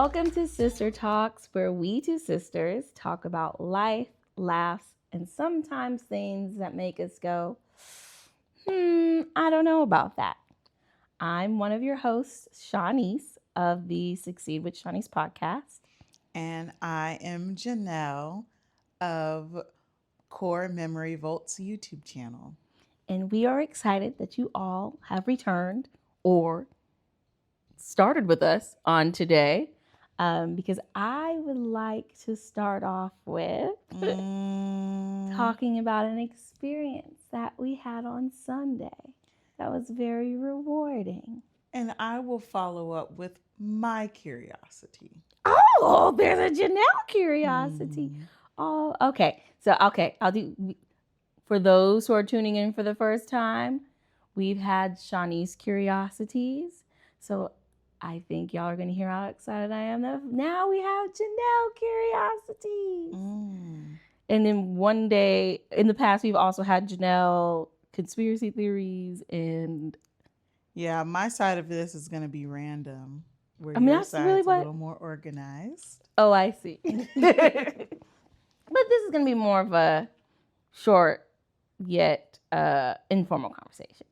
Welcome to Sister Talks, where we two sisters talk about life, laughs, and sometimes things that make us go, I don't know about that. I'm one of your hosts, Shanice, of the Succeed with Shanice podcast. And I am Janelle of Core Memory Volt's YouTube channel. And we are excited that you all have returned or started with us on today. Because I would like to start off with talking about an experience that we had on Sunday that was very rewarding. And I will follow up with my curiosity. Oh, there's a Janelle curiosity. Oh, okay. I'll do. For those who are tuning in for the first time, we've had Shanice curiosities. So I think y'all are going to hear how excited I am. Now we have Janelle curiosities. And then one day in the past, we've also had Janelle conspiracy theories and. Yeah, my side of this is going to be random. Where your that's side's really a little more organized. Oh, I see. But this is going to be more of a short yet informal conversation.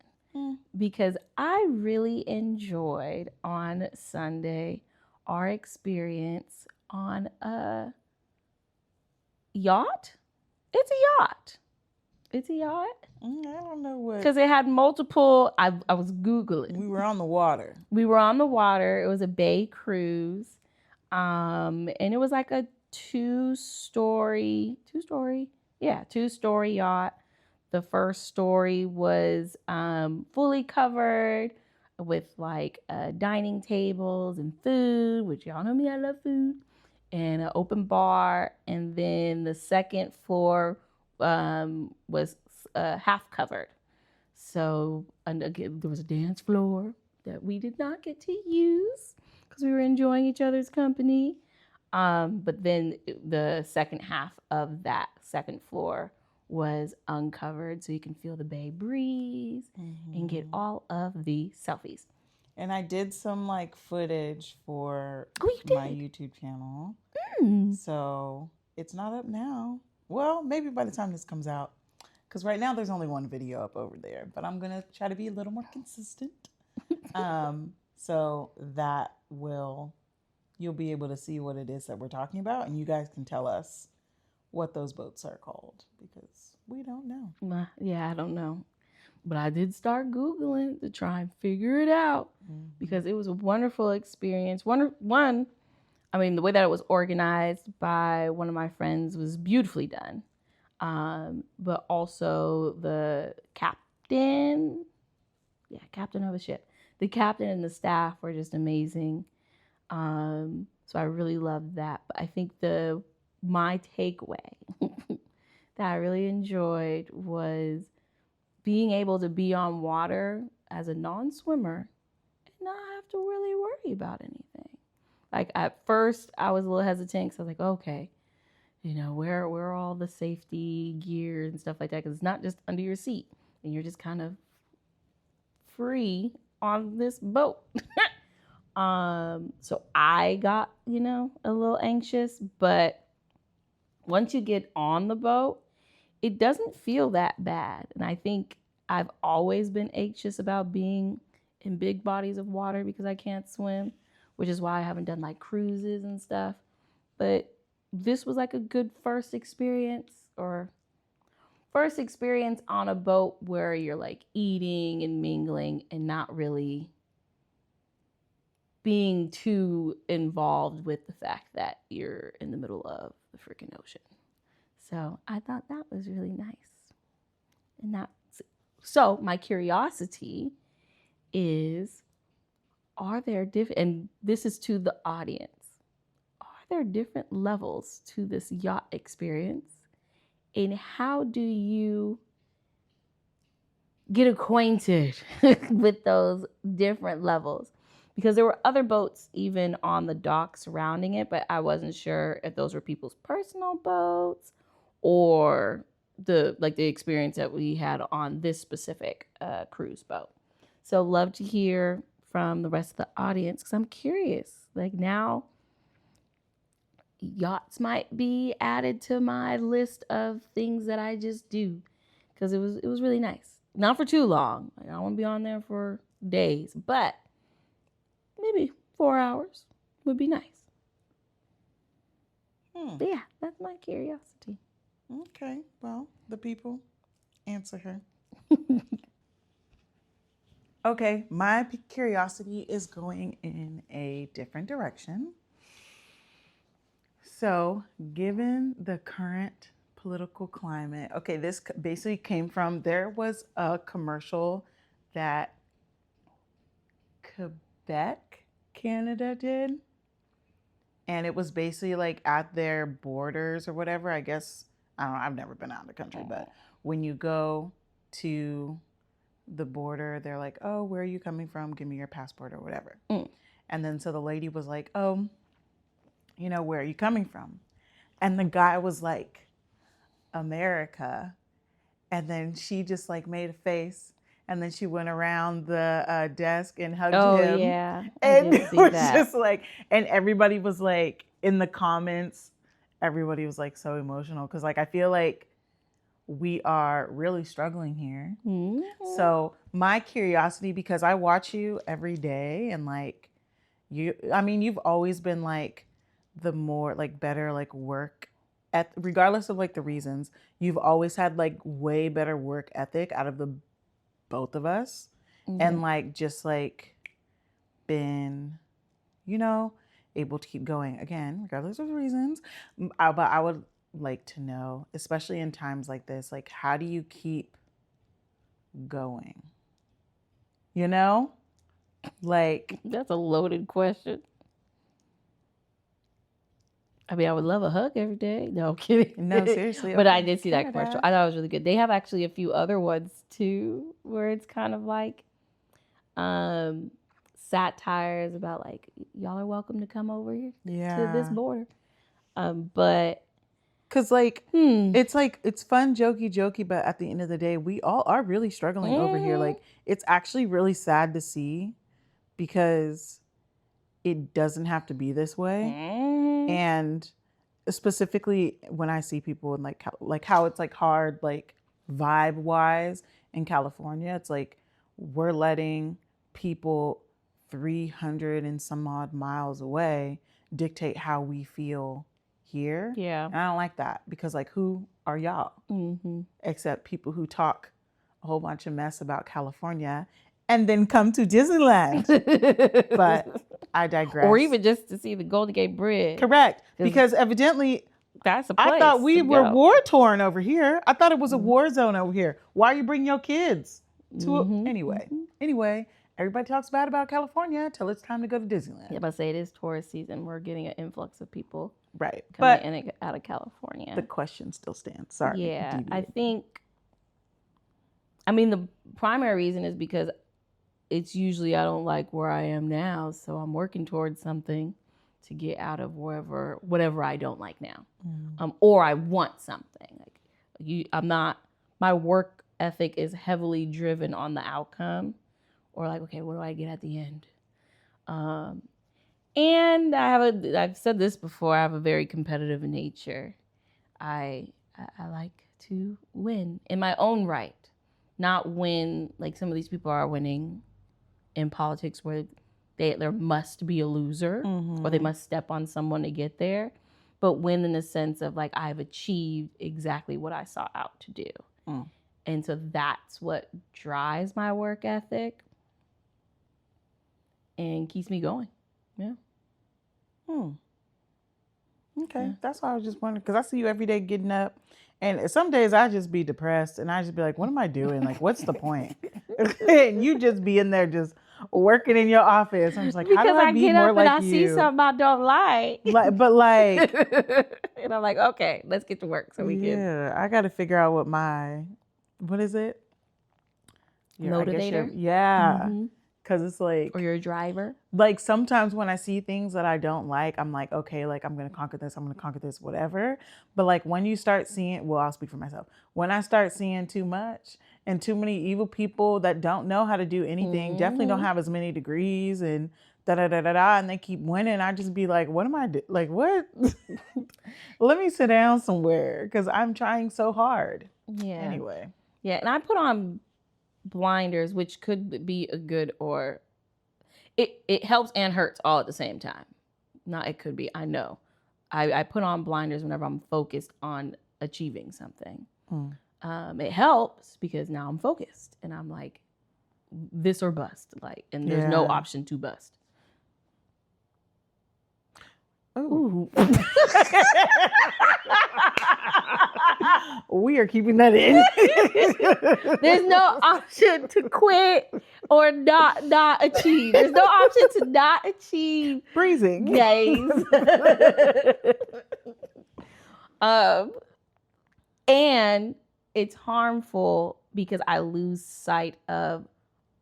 Because I really enjoyed on Sunday our experience on a yacht. It's a yacht. I don't know what. Because it had multiple, I was Googling. We were on the water. It was a bay cruise. And it was like a two-story yacht. The first story was fully covered with like dining tables and food, which y'all know me, I love food, and an open bar. And then the second floor was half covered. So again, there was a dance floor that we did not get to use because we were enjoying each other's company. But then the second half of that second floor was uncovered, so you can feel the bay breeze and get all of the selfies. And I did some like footage for my YouTube channel. So it's not up now. Well, maybe by the time this comes out. Because right now there's only one video up over there. But I'm going to try to be a little more consistent. So that you'll be able to see what it is that we're talking about. And you guys can tell us what those boats are called. Because we don't know. Yeah, I don't know. But I did start Googling to try and figure it out. Because it was a wonderful experience. The way that it was organized by one of my friends was beautifully done. But also the captain of the ship. The captain and the staff were just amazing. So I really loved that. But I think my takeaway that I really enjoyed was being able to be on water as a non-swimmer and not have to really worry about anything. Like at first I was a little hesitant because I was like, okay, where are all the safety gear and stuff like that? Because it's not just under your seat and you're just kind of free on this boat. So I got, a little anxious, but once you get on the boat, it doesn't feel that bad. And I think I've always been anxious about being in big bodies of water because I can't swim, which is why I haven't done like cruises and stuff. But this was like a good first experience on a boat where you're like eating and mingling and not really being too involved with the fact that you're in the middle of the freaking ocean. So I thought that was really nice. So my curiosity is, are there different, and this is to the audience, are there different levels to this yacht experience? And how do you get acquainted with those different levels? Because there were other boats even on the dock surrounding it, but I wasn't sure if those were people's personal boats or the experience that we had on this specific cruise boat. So love to hear from the rest of the audience because I'm curious. Like now, yachts might be added to my list of things that I just do, because it was really nice. Not for too long. Like, I don't want to be on there for days, but maybe 4 hours would be nice. But yeah, that's my curiosity. Okay, well, the people answer her. Okay, my curiosity is going in a different direction. So, given the current political climate, okay, this basically came from, there was a commercial that Quebec, Canada did. And it was basically like at their borders or whatever. I guess, I don't know, I've never been out of the country, but when you go to the border, they're like, oh, where are you coming from? Give me your passport or whatever. And then so the lady was like, oh, you know, where are you coming from? And the guy was like, America. And then she just like made a face. And then she went around the desk and hugged him. Oh, yeah. And it was just like, and everybody was like, in the comments, everybody was like so emotional. Cause like, I feel like we are really struggling here. So my curiosity, because I watch you every day, and like you've always been like the more like better like work regardless of like the reasons, you've always had like way better work ethic out of the both of us. And like just like been, you know, able to keep going again regardless of the reasons. But I would like to know, especially in times like this, like how do you keep going? You know, like that's a loaded question. I mean, I would love a hug every day. No, I'm kidding. No, seriously. But I did see that commercial. I thought it was really good. They have actually a few other ones too, where it's kind of like satires about like, y'all are welcome to come over here to this border. But because like it's like it's fun, jokey, but at the end of the day, we all are really struggling over here. Like it's actually really sad to see, because it doesn't have to be this way. And specifically when I see people in like how it's like hard, like vibe wise in California, it's like we're letting people 300 and some odd miles away dictate how we feel here. Yeah. And I don't like that, because like, who are y'all? Except people who talk a whole bunch of mess about California and then come to Disneyland. But I digress. Or even just to see the Golden Gate Bridge. Correct. Because evidently, that's a place I thought we were war torn over here. I thought it was a war zone over here. Why are you bringing your kids to Anyway, everybody talks bad about California till it's time to go to Disneyland. Yeah, but say it is tourist season. We're getting an influx of people coming in and out of California. The question still stands. Sorry. Yeah, I mean, the primary reason is because it's usually I don't like where I am now, so I'm working towards something to get out of whatever I don't like now, or I want something. Like my work ethic is heavily driven on the outcome, or like, okay, what do I get at the end? And I've said this before, I have a very competitive nature. I like to win in my own right, not win like some of these people are winning in politics, where there must be a loser or they must step on someone to get there, but win in the sense of like, I've achieved exactly what I sought out to do. And so that's what drives my work ethic and keeps me going. Yeah. Okay. Yeah. That's why I was just wondering, because I see you every day getting up, and some days I just be depressed and I just be like, what am I doing? Like, what's the point? And you just be in there just working in your office. I'm just like, how do I be more like you? Because I get up and I see something I don't like. But like, and I'm like, okay, let's get to work so we can. Yeah, I got to figure out what is it? Motivator? Yeah. Because it's like, or you're a driver. Like sometimes when I see things that I don't like, I'm like, okay, like I'm going to conquer this, whatever. But like when you start seeing, well, I'll speak for myself. When I start seeing too much and too many evil people that don't know how to do anything, definitely don't have as many degrees and da-da-da-da-da, and they keep winning, I just be like, what am I doing? Like, what? Let me sit down somewhere because I'm trying so hard. Yeah. Anyway. Yeah, and I put on blinders, which could be a good or it helps and hurts all at the same time. Not it could be, I know. I put on blinders whenever I'm focused on achieving something. It helps because now I'm focused and I'm like, this or bust, like, and there's no option to bust. Ooh. We are keeping that in. There's no option to quit or not achieve. There's no option to not achieve. Breezing. Guys. And it's harmful because I lose sight of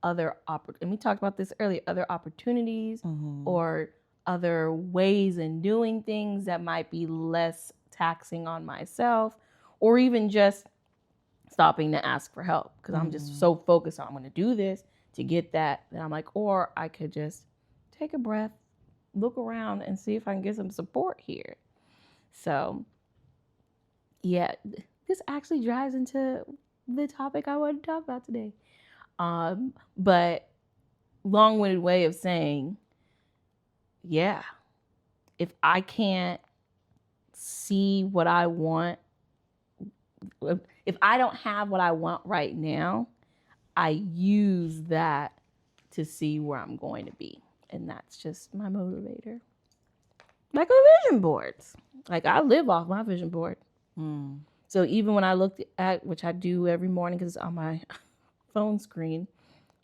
other and we talked about this earlier, other opportunities or other ways in doing things that might be less taxing on myself, or even just stopping to ask for help because I'm just so focused on I'm going to do this to get that I'm like, or I could just take a breath, look around and see if I can get some support here. So yeah, this actually drives into the topic I want to talk about today. But long-winded way of saying, yeah, if I can't see what I want, if I don't have what I want right now, I use that to see where I'm going to be. And that's just my motivator. Like my vision boards. Like I live off my vision board. So even when I looked at, which I do every morning because it's on my phone screen,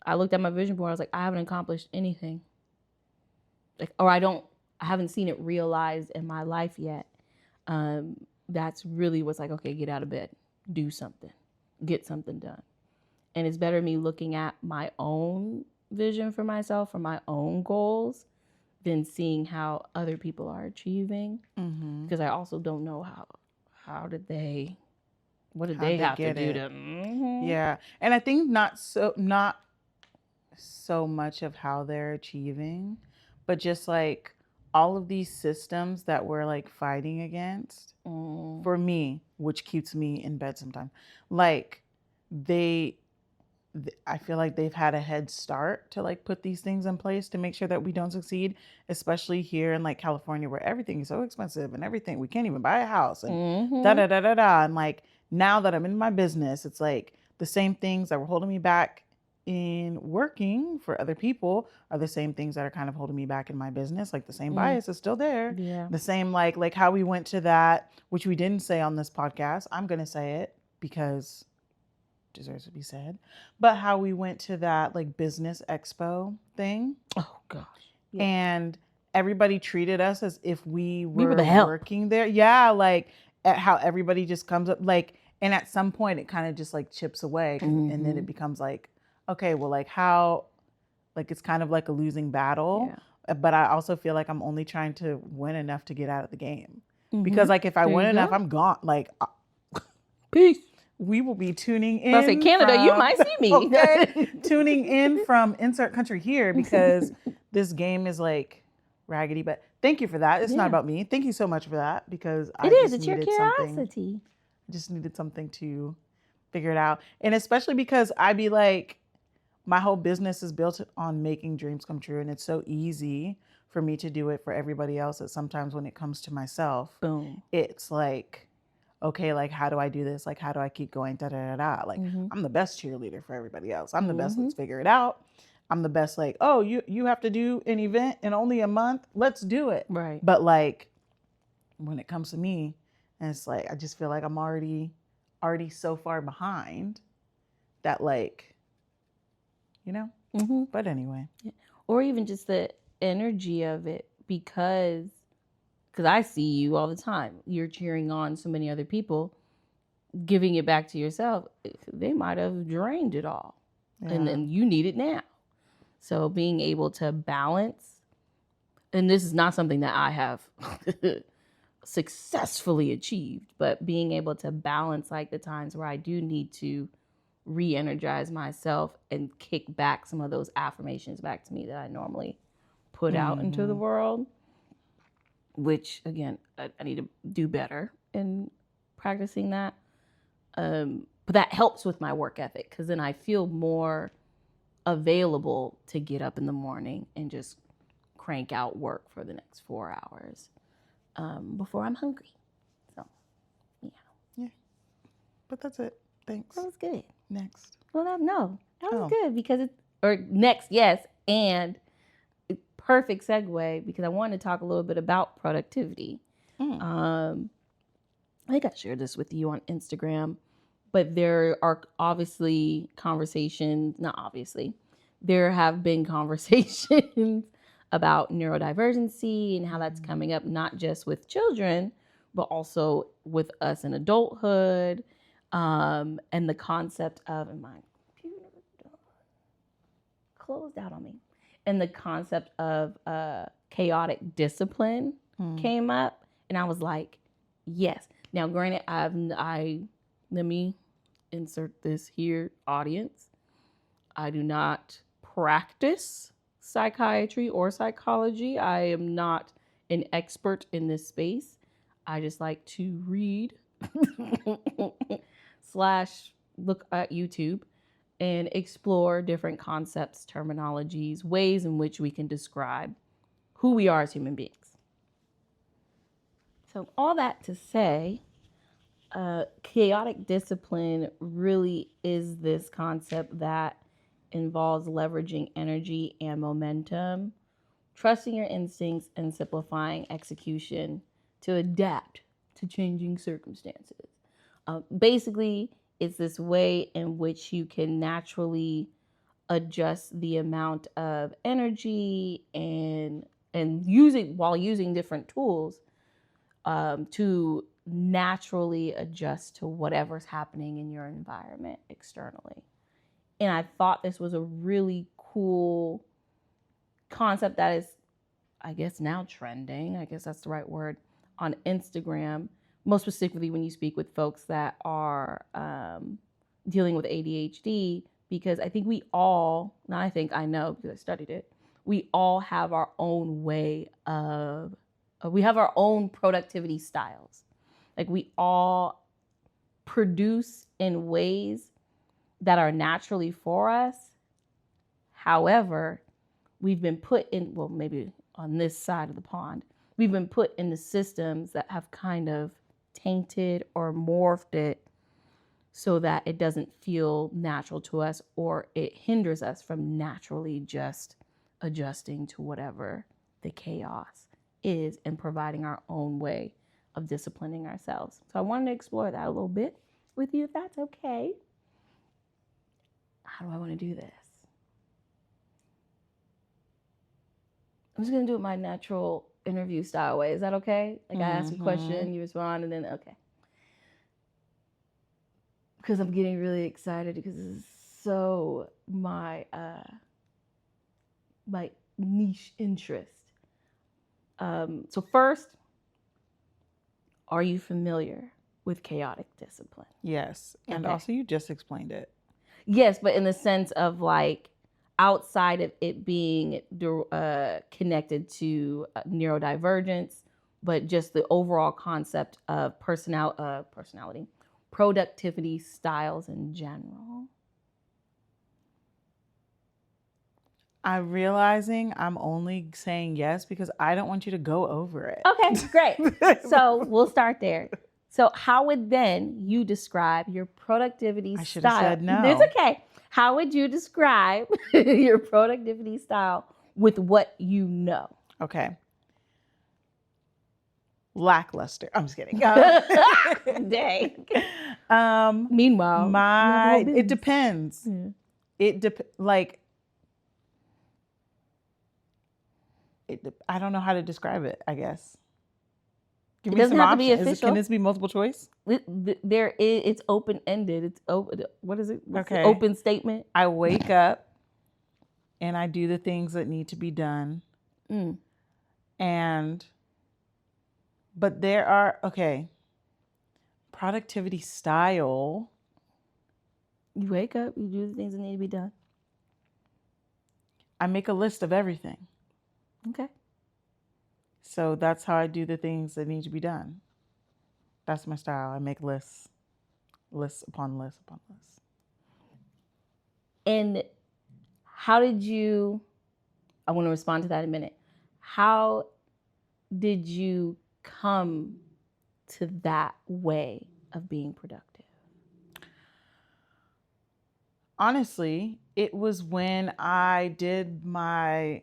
I looked at my vision board. I was like, I haven't accomplished anything. Like, or I haven't seen it realized in my life yet. That's really what's like, okay, get out of bed, do something, get something done. And it's better me looking at my own vision for myself, for my own goals, than seeing how other people are achieving. Because I also don't know what did they have to do to? Yeah, and I think not so much of how they're achieving, but just like all of these systems that we're like fighting against. For me, which keeps me in bed sometimes, like I feel like they've had a head start to like put these things in place to make sure that we don't succeed, especially here in like California where everything is so expensive and everything, we can't even buy a house and da-da-da-da-da. And like now that I'm in my business, it's like the same things that were holding me back in working for other people are the same things that are kind of holding me back in my business. Like the same bias is still there. Yeah. The same like how we went to that, which we didn't say on this podcast. I'm going to say it because it deserves to be said. But how we went to that like business expo thing. Oh gosh. Yeah. And everybody treated us as if we were the help. working there. Yeah, like at how everybody just comes up like, and at some point it kind of just like chips away and then it becomes like, okay, well, like how, like it's kind of like a losing battle, but I also feel like I'm only trying to win enough to get out of the game. Because like if I win enough, I'm gone. Like, peace. We will be tuning in. I say Canada, you might see me. Okay, tuning in from insert country here because this game is like raggedy. But thank you for that. It's not about me. Thank you so much for that because it's your curiosity. I just needed something to figure it out, and especially because I'd be like, my whole business is built on making dreams come true, and it's so easy for me to do it for everybody else that sometimes when it comes to myself, boom, it's like, okay, like how do I do this? Like how do I keep going? Da da da da. Like I'm the best cheerleader for everybody else. I'm the best. Let's figure it out. I'm the best. Like, oh, you have to do an event in only a month. Let's do it. Right. But like when it comes to me, and it's like I just feel like I'm already so far behind that like, you know. But anyway, or even just the energy of it because I see you all the time. You're cheering on so many other people, giving it back to yourself. They might have drained it all, and then you need it now. So being able to balance, and this is not something that I have successfully achieved, but being able to balance like the times where I do need to re-energize myself and kick back some of those affirmations back to me that I normally put out into the world, which again, I need to do better in practicing that. But that helps with my work ethic because then I feel more available to get up in the morning and just crank out work for the next 4 hours before I'm hungry. So, yeah. Yeah. But that's it. Thanks. That was good. Next. Well, that was good because next, yes, and perfect segue because I wanted to talk a little bit about productivity. I think I shared this with you on Instagram, but there are obviously there have been conversations about neurodivergency and how that's coming up not just with children, but also with us in adulthood, and the concept of, and my computer closed out on me, and the concept of chaotic discipline came up, and I was like, yes. Now, granted, let me insert this here, audience. I do not practice psychiatry or psychology. I am not an expert in this space. I just like to read / look at YouTube and explore different concepts, terminologies, ways in which we can describe who we are as human beings. So all that to say, chaotic discipline really is this concept that involves leveraging energy and momentum, trusting your instincts, and simplifying execution to adapt to changing circumstances. Basically, it's this way in which you can naturally adjust the amount of energy and using different tools to naturally adjust to whatever's happening in your environment externally. And I thought this was a really cool concept that is, I guess, now trending. I guess that's the right word, on Instagram, most specifically when you speak with folks that are dealing with ADHD, because I think I know because I studied it, we all have our own way of, we have our own productivity styles. Like we all produce in ways that are naturally for us. However, we've been put in, well, maybe on this side of the pond, we've been put in the systems that have kind of tainted or morphed it so that it doesn't feel natural to us, or it hinders us from naturally just adjusting to whatever the chaos is and providing our own way of disciplining ourselves. So I wanted to explore that a little bit with you, if that's okay. How do I want to do this? I'm just going to do it my natural interview style way. Is that okay? Like I ask a question, you respond, and then, okay. Because I'm getting really excited because this is so my niche interest. So first, are you familiar with chaotic discipline? Yes. And also you just explained it. Yes, but in the sense of like outside of it being connected to neurodivergence, but just the overall concept of personality, productivity styles in general. I'm realizing I'm only saying yes because I don't want you to go over it. Okay, great. So we'll start there. So how would then you describe your productivity style? I should have said no. It's okay. How would you describe your productivity style with what you know? Okay. Lackluster. I'm just kidding. Dang. Meanwhile, it depends. Yeah. I don't know how to describe it, I guess. Give me some options. Be official. Can this be multiple choice? It's open-ended. It's open. What is it? Okay. Open statement. I wake up and I do the things that need to be done. But there are, productivity style. You wake up, you do the things that need to be done. I make a list of everything. Okay. So that's how I do the things that need to be done. That's my style. I make lists upon lists upon lists. And how did you, I want to respond to that in a minute. How did you come to that way of being productive? Honestly, it was when I did my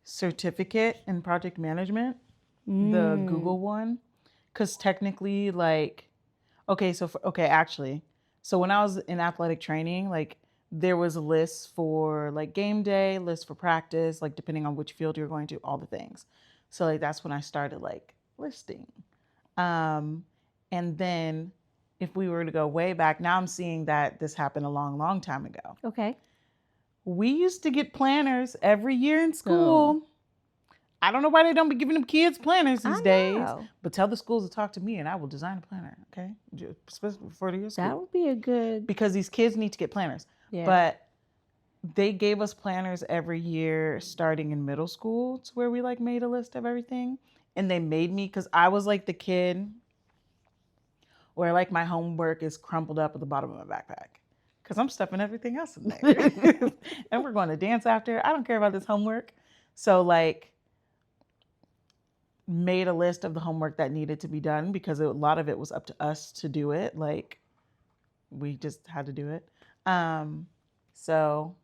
certificate in project management, the Google one, because technically, like, so when I was in athletic training, like, there was a list for like game day, list for practice, like depending on which field you're going to, all the things. So like that's when I started like listing. And then if we were to go way back, now I'm seeing that this happened a long time ago. Okay. We used to get planners every year in school. I don't know why they don't be giving them kids planners these days. But tell the schools to talk to me and I will design a planner, okay? Especially for your school. That would be a good... Because these kids need to get planners. Yeah. But they gave us planners every year starting in middle school to where we like made a list of everything. And they made me, because I was like the kid where like my homework is crumpled up at the bottom of my backpack. Because I'm stuffing everything else in there. And we're going to dance after. I don't care about this homework. So like, made a list of the homework that needed to be done because a lot of it was up to us to do it. Like, we just had to do it. So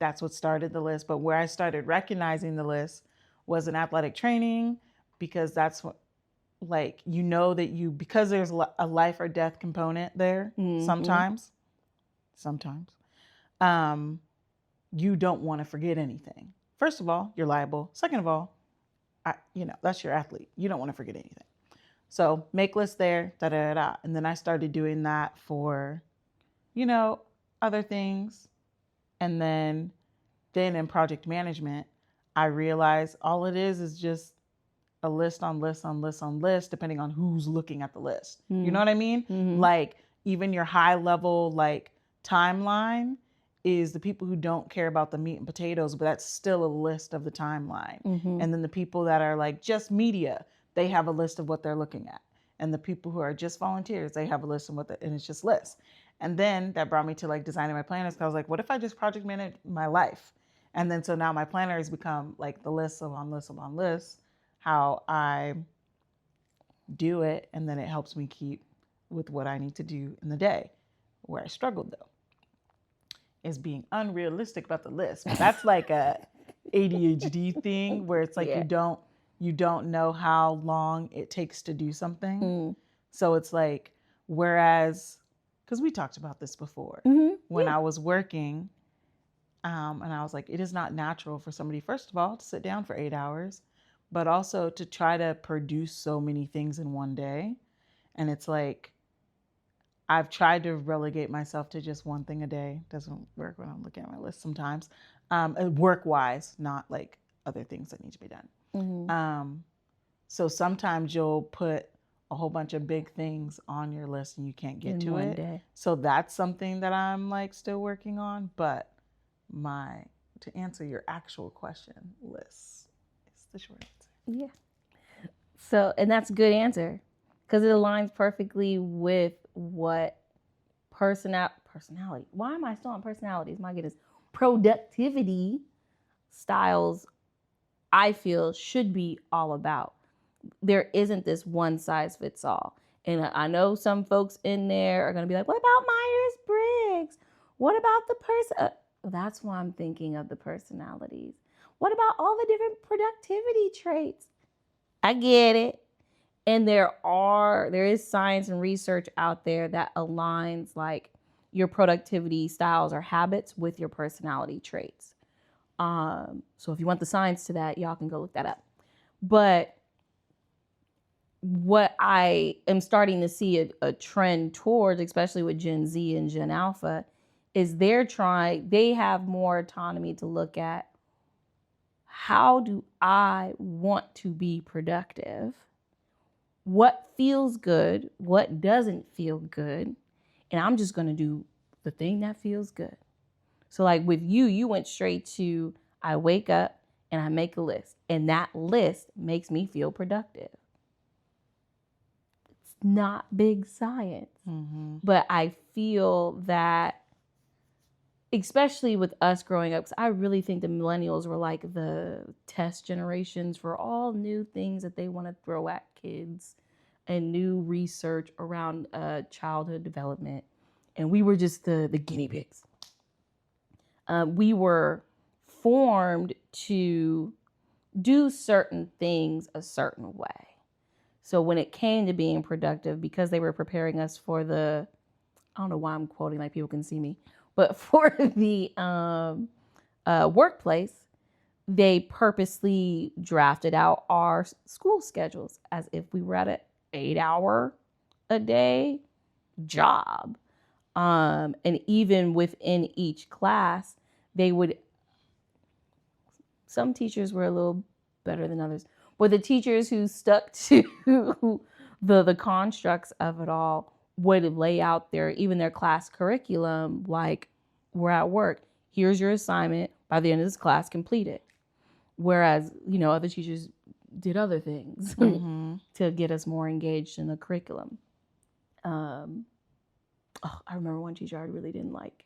that's what started the list. But where I started recognizing the list was in athletic training, because that's what, like, you know that you, because there's a life or death component there, sometimes, you don't want to forget anything. First of all, you're liable. Second of all, that's your athlete. You don't want to forget anything. So make lists there, And then I started doing that for, other things. And then in project management, I realized all it is just a list on list on list on list, depending on who's looking at the list. You know what I mean? Like, even your high level, like, timeline is the people who don't care about the meat and potatoes, but that's still a list of the timeline. And then the people that are like just media, they have a list of what they're looking at. And the people who are just volunteers, they have a list of and it's just lists. And then that brought me to like designing my planners, because I was like, what if I just project manage my life? And then so now my planner has become like the list upon list upon list, how I do it. And then it helps me keep with what I need to do in the day. Where I struggled though is being unrealistic about the list. But that's like a ADHD thing where it's like, you don't know how long it takes to do something. So it's like, whereas, because we talked about this before, when I was working, and I was like, it is not natural for somebody, first of all, to sit down for 8 hours, but also to try to produce so many things in one day. And it's like, I've tried to relegate myself to just one thing a day. Doesn't work when I'm looking at my list sometimes. Work-wise, not like other things that need to be done. So sometimes you'll put a whole bunch of big things on your list and you can't get to it. Day. So that's something that I'm like still working on. But to answer your actual question, lists is the short answer. Yeah. So, and that's a good answer, because it aligns perfectly with what personality. Why am I still on personalities? My goodness. Productivity styles, I feel, should be all about. There isn't this one size fits all. And I know some folks in there are going to be like, what about Myers-Briggs? What about the person? That's why I'm thinking of the personalities. What about all the different productivity traits? I get it. And there is science and research out there that aligns like your productivity styles or habits with your personality traits. So if you want the science to that, y'all can go look that up. But what I am starting to see a trend towards, especially with Gen Z and Gen Alpha, is they have more autonomy to look at, how do I want to be productive? What feels good? What doesn't feel good? And I'm just going to do the thing that feels good. So like with you went straight to, I wake up and I make a list, and that list makes me feel productive. It's not big science, but I feel that, especially with us growing up, because I really think the millennials were like the test generations for all new things that they want to throw at kids and new research around childhood development. And we were just the guinea pigs. We were formed to do certain things a certain way. So when it came to being productive, because they were preparing us for I don't know why I'm quoting like people can see me, but for the workplace, they purposely drafted out our school schedules as if we were at an 8-hour a day job. And even within each class, some teachers were a little better than others, but the teachers who stuck to the constructs of it all would lay out their class curriculum, like, we're at work, here's your assignment, by the end of this class, complete it. Whereas, other teachers did other things to get us more engaged in the curriculum. I remember one teacher I really didn't like.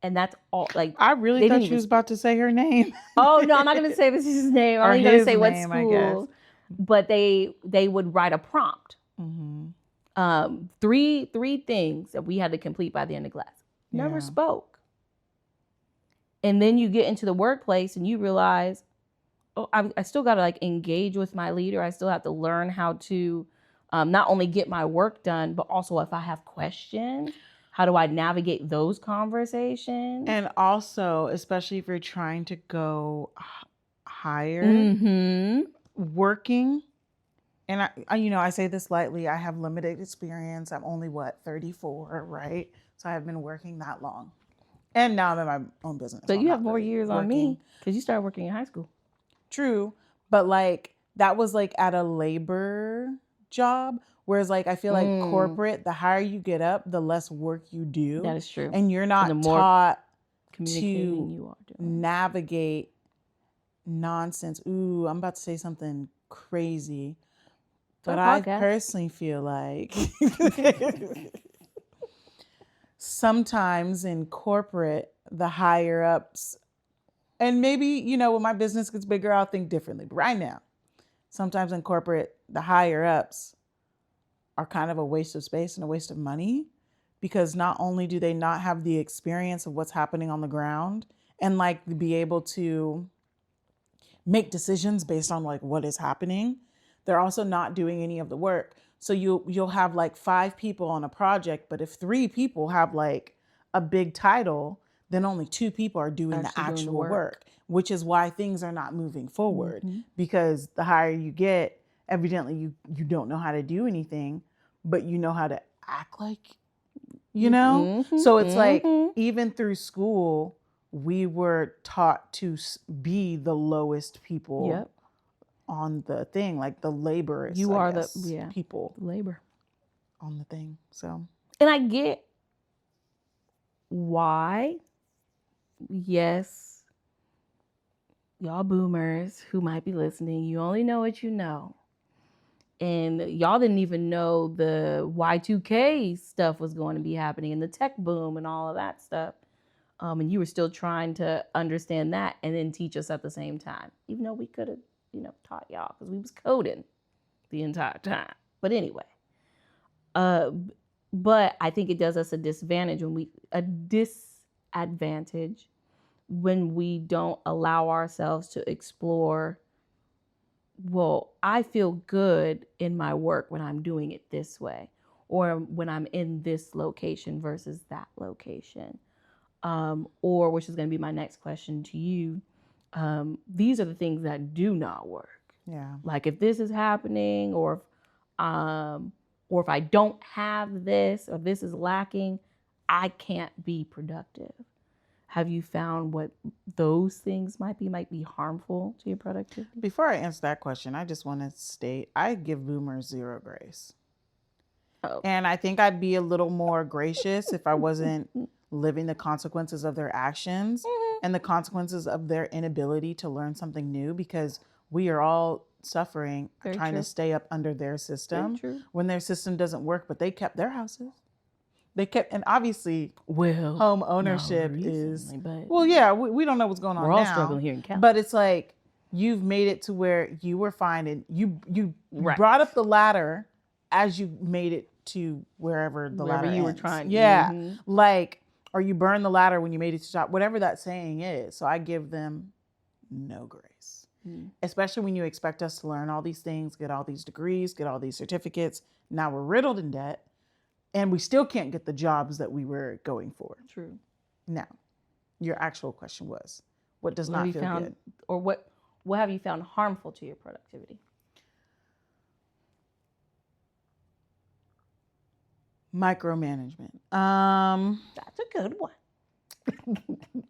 And that's all. Like, I really thought you was about to say her name. Oh no, I'm not going to say this is his name. I'm only going to say what school. But they would write a prompt. Three things that we had to complete by the end of class. Never spoke. And then you get into the workplace and you realize, oh, I still got to like engage with my leader. I still have to learn how to not only get my work done, but also if I have questions, how do I navigate those conversations? And also, especially if you're trying to go higher, working. And I say this lightly, I have limited experience. I'm only 34, right? So I have been working that long. And now I'm in my own business. So you have more years on me because you started working in high school. True. But like that was like at a labor job. Whereas like I feel like corporate, the higher you get up, the less work you do. That is true. And you're not taught to navigate nonsense. Ooh, I'm about to say something crazy. But I personally feel like sometimes in corporate, the higher ups, and maybe, when my business gets bigger, I'll think differently. But right now, sometimes in corporate, the higher ups are kind of a waste of space and a waste of money, because not only do they not have the experience of what's happening on the ground and like be able to make decisions based on like what is happening, they're also not doing any of the work. So you'll have like 5 people on a project, but if 3 people have like a big title, then only 2 people are doing the actual work, which is why things are not moving forward. Because the higher you get, evidently you don't know how to do anything, but you know how to act like, So it's like, even through school, we were taught to be the lowest people on the thing, like the laborers. You are the people. Labor. On the thing. So. And I get why. Yes. Y'all boomers who might be listening, you only know what you know. And y'all didn't even know the Y2K stuff was going to be happening and the tech boom and all of that stuff. And you were still trying to understand that and then teach us at the same time, even though we could have, taught y'all because we was coding the entire time. But anyway, but I think it does us a disadvantage when we don't allow ourselves to explore. Well, I feel good in my work when I'm doing it this way, or when I'm in this location versus that location. Or, which is going to be my next question to you, these are the things that do not work. Yeah. Like if this is happening, or if I don't have this, or this is lacking, I can't be productive. Have you found what those things might be harmful to your productivity? Before I answer that question, I just want to state I give boomers 0 grace. Oh. And I think I'd be a little more gracious if I wasn't living the consequences of their actions. and the consequences of their inability to learn something new, because we are all suffering trying to stay up under their system when their system doesn't work, but they kept their houses. They kept, and obviously, home ownership is, we don't know what's going on now. We're all struggling here in California. But it's like, you've made it to where you were fine, and you brought up the ladder as you made it to wherever the ladder you ends. were trying. Yeah. Like, or you burn the ladder when you made it to top, whatever that saying is. So I give them no grace. Especially when you expect us to learn all these things, get all these degrees, get all these certificates. Now we're riddled in debt, and we still can't get the jobs that we were going for. True. Now, your actual question was, what does not feel good? Or what have you found harmful to your productivity? Micromanagement. That's a good one.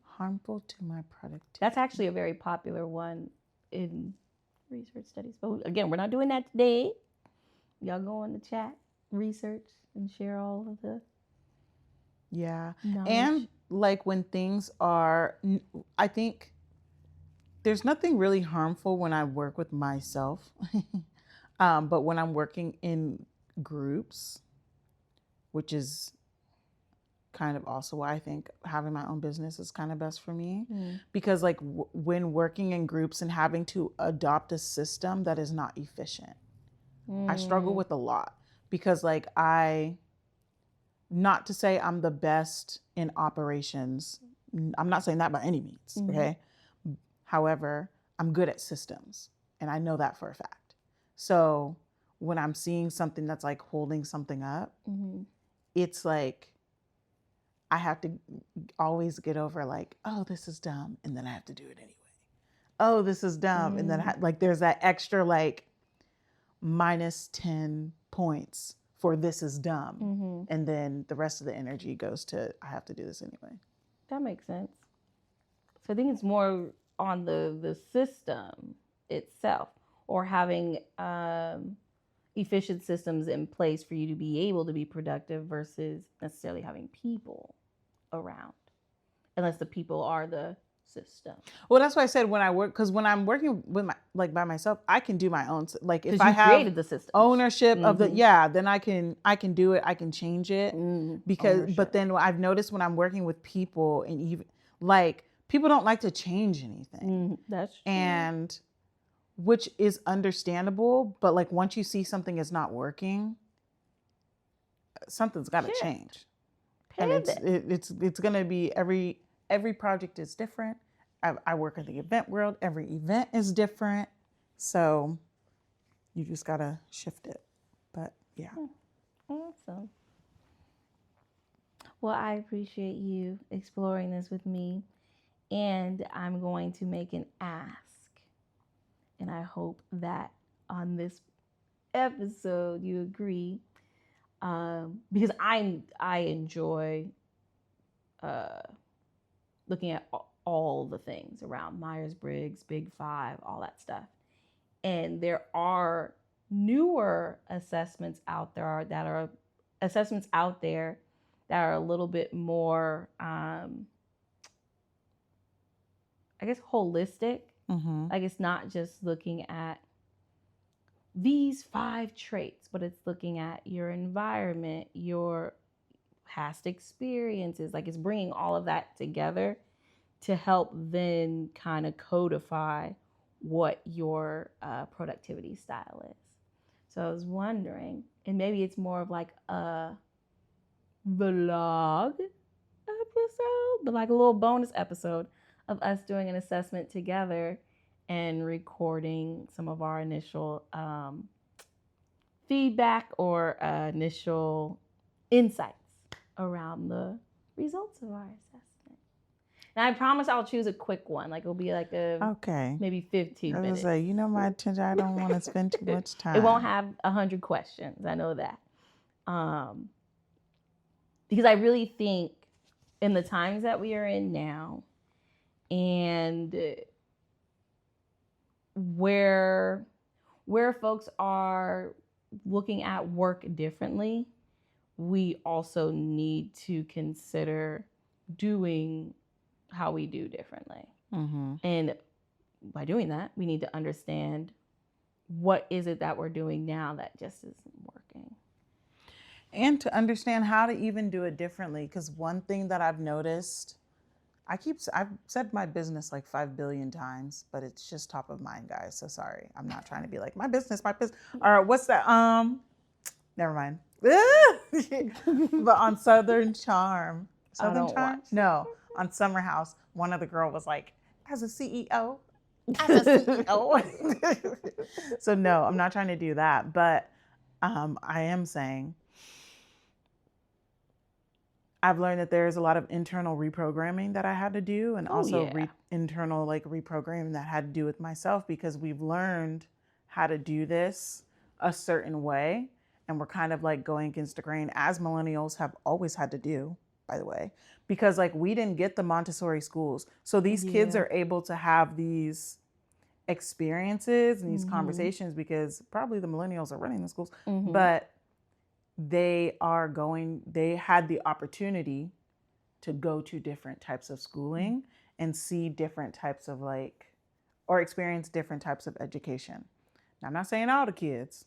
Harmful to my productivity. That's actually a very popular one in research studies. But again, we're not doing that today. Y'all go in the chat, research, and share all of the knowledge. And like when things are, I think there's nothing really harmful when I work with myself. But when I'm working in groups, which is kind of also why I think having my own business is kind of best for me. Because like when working in groups and having to adopt a system that is not efficient, I struggle with a lot, because like not to say I'm the best in operations. I'm not saying that by any means, okay? However, I'm good at systems, and I know that for a fact. So when I'm seeing something that's like holding something up, it's like I have to always get over like, oh, this is dumb, and then I have to do it anyway. Oh, this is dumb, and then like there's that extra like minus 10 points for this is dumb, and then the rest of the energy goes to I have to do this anyway. That makes sense. So I think it's more on the system itself, or having efficient systems in place for you to be able to be productive versus necessarily having people around, unless the people are the system. Well, that's why I said when I work, because when I'm working with by myself, I can do my own. Like if I have created the system ownership of the then I can do it. I can change it because. Ownership. But then I've noticed when I'm working with people, and even like people don't like to change anything. That's true. And which is understandable, but like once you see something is not working, something's got to change. And it's going to be every project is different. I work in the event world. Every event is different. So you just got to shift it. But yeah. Awesome. Well, I appreciate you exploring this with me. And I'm going to make an ask. And I hope that on this episode you agree. Because I enjoy looking at all the things around Myers-Briggs, Big Five, all that stuff. And there are newer assessments out there that are a little bit more, I guess, holistic. Like it's not just looking at these 5 traits, but it's looking at your environment, your past experiences. Like it's bringing all of that together to help then kind of codify what your productivity style is. So I was wondering, and maybe it's more of like a vlog episode, but like a little bonus episode of us doing an assessment together and recording some of our initial feedback or initial insights around the results of our assessment. And I promise I'll choose a quick one. Like it'll be like maybe 15 minutes. I was like, my attention, I don't want to spend too much time. It won't have 100 questions. I know that. Because I really think in the times that we are in now, and where folks are looking at work differently, we also need to consider doing how we do differently. Mm-hmm. And by doing that, we need to understand what is it that we're doing now that just isn't working. And to understand how to even do it differently. Because one thing that I've noticed, I've said my business like 5 billion times, but it's just top of mind, guys. So sorry. I'm not trying to be like my business. Or what's that? Never mind. But on Southern Charm. No, on Summer House, one of the girl was like, as a CEO. So no, I'm not trying to do that. But I am saying I've learned that there's a lot of internal reprogramming that I had to do, and also internal like reprogramming that had to do with myself, because we've learned how to do this a certain way, and we're kind of like going against the grain, as millennials have always had to do, by the way, because like we didn't get the Montessori schools, so these kids are able to have these experiences and these conversations because probably the millennials are running the schools, but they had the opportunity to go to different types of schooling and see different types of or experience different types of education. Now, I'm not saying all the kids,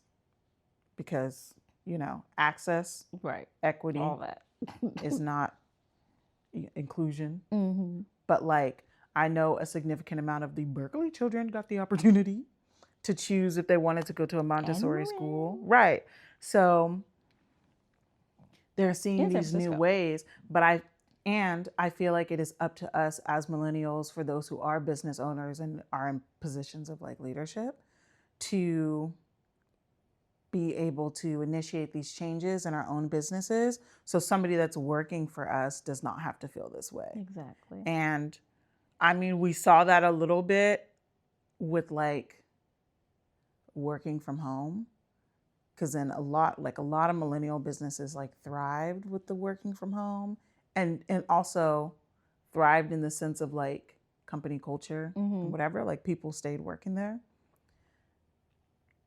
because, access, equity, all that is not inclusion. But I know a significant amount of the Berkeley children got the opportunity to choose if they wanted to go to a Montessori school. Right. So they're seeing these new ways, but I feel like it is up to us as millennials, for those who are business owners and are in positions of leadership, to be able to initiate these changes in our own businesses, so somebody that's working for us does not have to feel this way. Exactly. And I mean, we saw that a little bit with working from home. Because then a lot of millennial businesses thrived with the working from home, and also thrived in the sense of company culture and whatever, people stayed working there.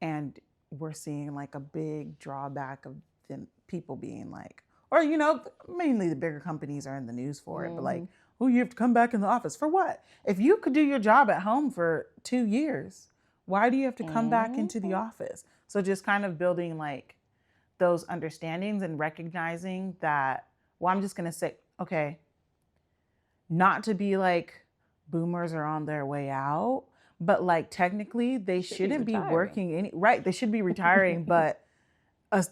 And we're seeing a big drawback of them, people being or mainly the bigger companies are in the news for it, but oh, you have to come back in the office for what? If you could do your job at home for 2 years, why do you have to come back into the office? So just kind of building those understandings and recognizing that, well, I'm just going to say, okay, not to be boomers are on their way out, but technically they shouldn't be working they should be retiring, but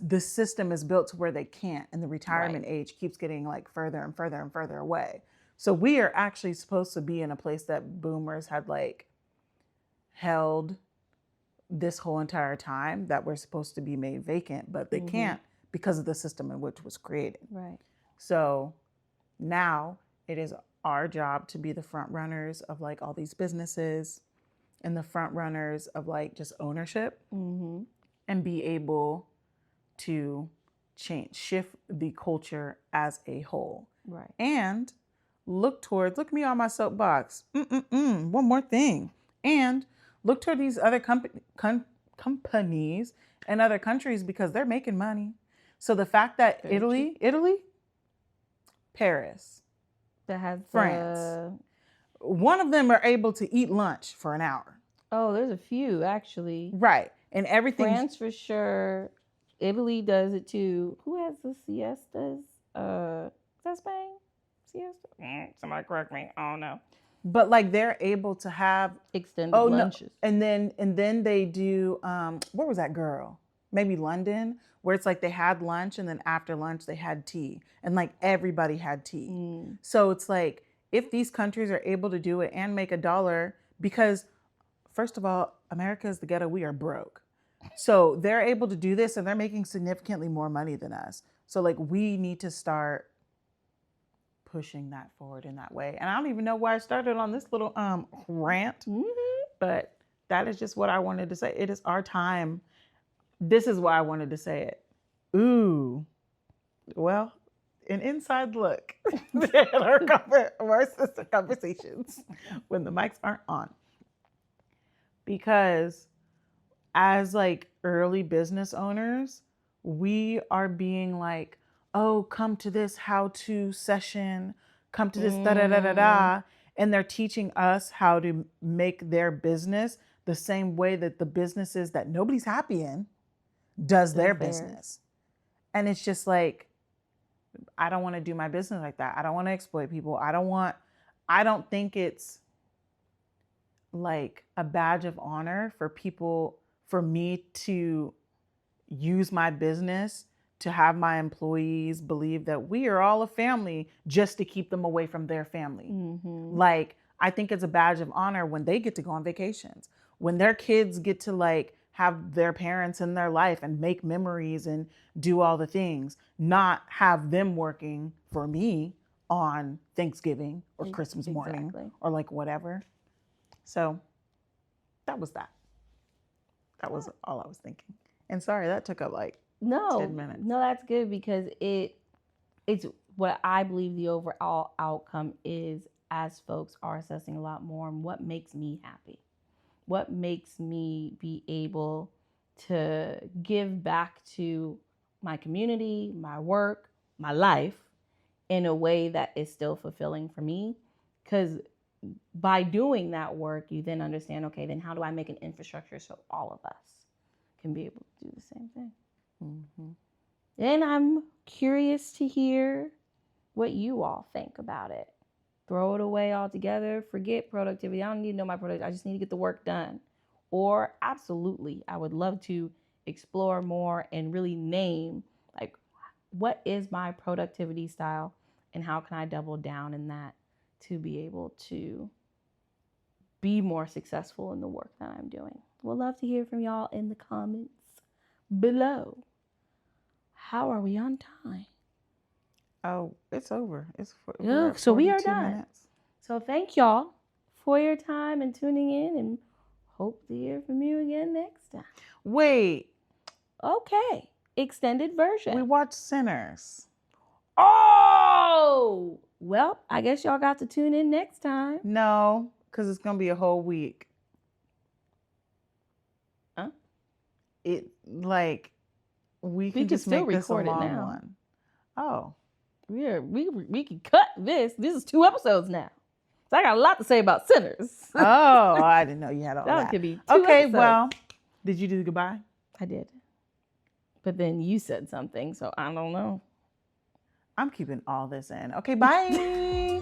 the system is built to where they can't, and the retirement age keeps getting further and further and further away. So we are actually supposed to be in a place that boomers had held this whole entire time, that we're supposed to be made vacant, but they can't because of the system in which it was created. Right. So now it is our job to be the front runners of all these businesses, and the front runners of just ownership, and be able to shift the culture as a whole. Right. And look at me on my soapbox. One more thing. And look toward these other companies and other countries, because they're making money. So the fact that Italy, Paris, that has France, one of them are able to eat lunch for an hour. Oh, there's a few actually. Right. And everything. France for sure. Italy does it too. Who has the siestas? Is that Spain? Siesta? Somebody correct me. I don't know. But they're able to have extended lunches. No. And then they do where was that girl? Maybe London, where it's they had lunch, and then after lunch they had tea, and everybody had tea. So it's if these countries are able to do it and make $1, because first of all, America is the ghetto, we are broke. So they're able to do this, and they're making significantly more money than us. So we need to start pushing that forward in that way. And I don't even know why I started on this little rant, but that is just what I wanted to say. It is our time. This is why I wanted to say it. Ooh, well, an inside look at our sister conversations when the mics aren't on. Because as early business owners, we are being oh, come to this how-to session, come to this da-da-da-da-da. And they're teaching us how to make their business the same way that the businesses that nobody's happy in does their business. And it's just like, I don't want to do my business like that. I don't want to exploit people. I don't think it's like a badge of honor for me to use my business to have my employees believe that we are all a family just to keep them away from their family. Mm-hmm. Like, I think it's a badge of honor when they get to go on vacations, when their kids get to like have their parents in their life and make memories and do all the things, not have them working for me on Thanksgiving or Christmas morning or like whatever. So that was that. That was all I was thinking. And sorry, that took up like 10 minutes. No, that's good because it's what I believe the overall outcome is as folks are assessing a lot more on what makes me happy. What makes me be able to give back to my community, my work, my life in a way that is still fulfilling for me. Because by doing that work, you then understand, okay, then how do I make an infrastructure so all of us can be able to do the same thing? Mm-hmm. And I'm curious to hear what you all think about it. Throw it away altogether. Forget productivity. I don't need to know my productivity. I just need to get the work done. Or absolutely, I would love to explore more and really name, like, what is my productivity style and how can I double down in that to be able to be more successful in the work that I'm doing. We'll love to hear from y'all in the comments below. How are we on time? Oh, it's over. So we are done. Minutes. So thank y'all for your time and tuning in, and hope to hear from you again next time. Wait. Okay. Extended version. We watched Sinners. Oh! Well, I guess y'all got to tune in next time. No, because it's going to be a whole week. Huh? We can just still make this a long one. Oh. We can cut this. This is 2 episodes now. So I got a lot to say about Sinners. Oh, I didn't know you had all that. That could be 2 episodes. Well, did you do the goodbye? I did. But then you said something, so I don't know. I'm keeping all this in. Okay, bye.